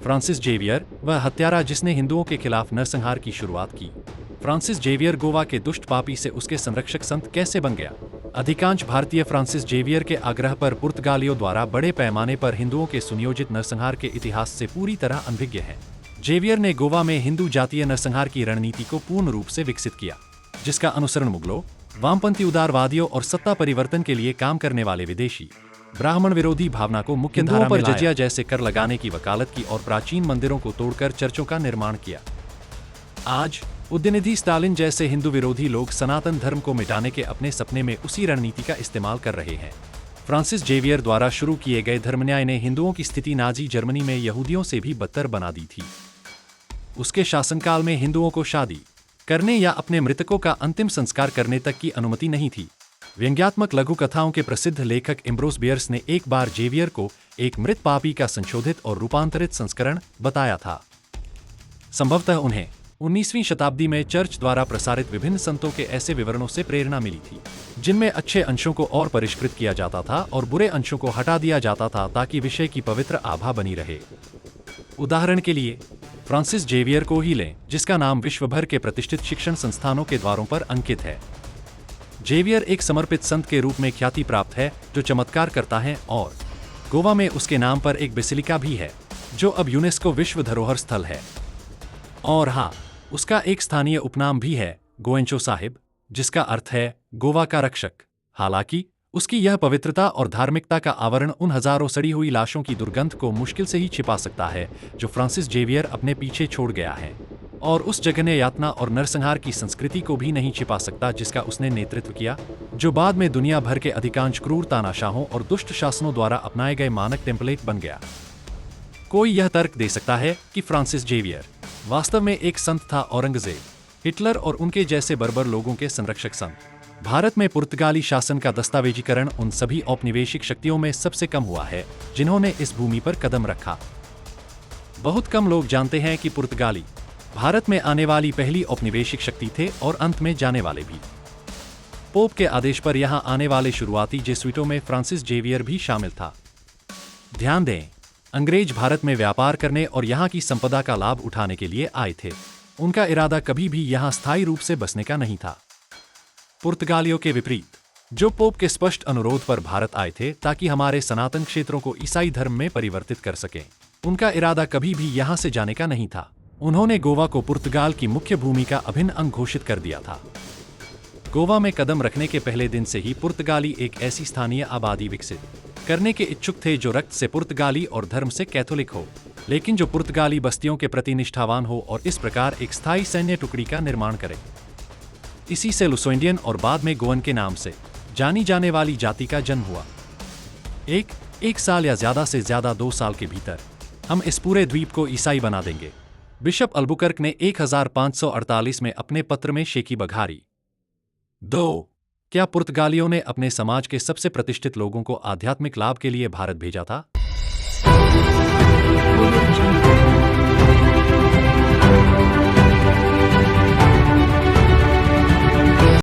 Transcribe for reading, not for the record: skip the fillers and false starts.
Francis Xavier, वह हत्यारा जिसने हिंदुओं के खिलाफ नरसंहार की शुरुआत की। फ्रांसिस जेवियर गोवा के दुष्ट पापी से उसके संरक्षक संत कैसे बन गया? अधिकांश भारतीय फ्रांसिस जेवियर के आग्रह पर पुर्तगालियों द्वारा बड़े पैमाने पर हिंदुओं के सुनियोजित नरसंहार के इतिहास से पूरी तरह अनभिज्ञ हैं। जेवियर ने गोवा में हिंदू जातीय नरसंहार की रणनीति को पूर्ण रूप से विकसित किया, जिसका अनुसरण मुगलों, वामपंथी उदारवादियों और सत्ता परिवर्तन के लिए काम करने वाले विदेशी ब्राह्मण विरोधी भावना को मुख्य धारा पर जजिया जैसे कर लगाने की वकालत की और प्राचीन मंदिरों को तोड़कर चर्चों का निर्माण किया। आज उदयनिधि स्टालिन जैसे हिंदू विरोधी लोग सनातन धर्म को मिटाने के अपने सपने में उसी रणनीति का इस्तेमाल कर रहे हैं। फ्रांसिस जेवियर द्वारा शुरू किए गए धर्मन्याय ने हिंदुओं की स्थिति नाजी जर्मनी में यहूदियों से भी बदतर बना दी थी। उसके शासनकाल में हिंदुओं को शादी करने या अपने मृतकों का अंतिम संस्कार करने तक की अनुमति नहीं थी। व्यंग्यात्मक लघु कथाओं के प्रसिद्ध लेखक एम्ब्रोस बियर्स ने एक बार जेवियर को एक मृत पापी का संशोधित और रूपांतरित संस्करण बताया था। संभवतः उन्हें 19वीं शताब्दी में चर्च द्वारा प्रसारित विभिन्न संतों के ऐसे विवरणों से प्रेरणा मिली थी, जिनमें अच्छे अंशों को और परिष्कृत किया जाता था और बुरे अंशों को हटा दिया जाता था ताकि विषय की पवित्र आभा बनी रहे। उदाहरण के लिए फ्रांसिस जेवियर को ही लें, जिसका नाम विश्व भर के प्रतिष्ठित शिक्षण संस्थानों के द्वारों पर अंकित है। जेवियर एक समर्पित संत के रूप में ख्याति प्राप्त है जो चमत्कार करता है, और गोवा में उसके नाम पर एक बेसिलिका भी है जो अब यूनेस्को विश्व धरोहर स्थल है। और हाँ, उसका एक स्थानीय उपनाम भी है, गोएंचो साहिब, जिसका अर्थ है गोवा का रक्षक। हालांकि उसकी यह पवित्रता और धार्मिकता का आवरण उन हजारों सड़ी हुई लाशों की दुर्गंध को मुश्किल से ही छिपा सकता है जो फ्रांसिस जेवियर अपने पीछे छोड़ गया है, और उस जघन्य यातना और नरसंहार की संस्कृति को भी नहीं छिपा सकता जिसका उसने नेतृत्व किया, जो बाद में दुनिया भर के अधिकांश क्रूर तानाशाहों और दुष्ट शासनों द्वारा अपनाए गए मानक टेम्पलेट बन गया। कोई यह तर्क दे सकता है कि फ्रांसिस जेवियर वास्तव में एक संत था, औरंगजेब, हिटलर और उनके जैसे बर्बर लोगों के संरक्षक संत। भारत में पुर्तगाली शासन का दस्तावेजीकरण उन सभी औपनिवेशिक शक्तियों में सबसे कम हुआ है जिन्होंने इस भूमि पर कदम रखा। बहुत कम लोग जानते हैं कि पुर्तगाली भारत में आने वाली पहली औपनिवेशिक शक्ति थे और अंत में जाने वाले भी। पोप के आदेश पर यहां आने वाले शुरुआती जेसुइटों में फ्रांसिस जेवियर भी शामिल था। ध्यान दें, अंग्रेज भारत में व्यापार करने और यहाँ की संपदा का लाभ उठाने के लिए आए थे। उनका इरादा कभी भी यहाँ स्थायी रूप से बसने का नहीं था। पुर्तगालियों के विपरीत, जो पोप के स्पष्ट अनुरोध पर भारत आए थे ताकि हमारे सनातन क्षेत्रों को ईसाई धर्म में परिवर्तित कर सकें, उनका इरादा कभी भी यहाँ से जाने का नहीं था। उन्होंने गोवा को पुर्तगाल की मुख्य भूमि का अभिन्न अंग घोषित कर दिया था। गोवा में कदम रखने के पहले दिन से ही पुर्तगाली एक ऐसी स्थानीय आबादी विकसित करने के इच्छुक थे जो रक्त से पुर्तगाली और धर्म से कैथोलिक हो, लेकिन जो पुर्तगाली बस्तियों के प्रति निष्ठावान हो और इस प्रकार एक स्थायी सैन्य टुकड़ी का निर्माण करे। इसी से लुसोइंडियन और बाद में गोवन के नाम से जानी जाने वाली जाति का जन्म हुआ। एक साल या ज्यादा से ज्यादा 2 साल के भीतर हम इस पूरे द्वीप को ईसाई बना देंगे, बिशप अल्बुकर्क ने 1548 में अपने पत्र में शेखी बघारी। 2. क्या पुर्तगालियों ने अपने समाज के सबसे प्रतिष्ठित लोगों को आध्यात्मिक लाभ के लिए भारत भेजा था?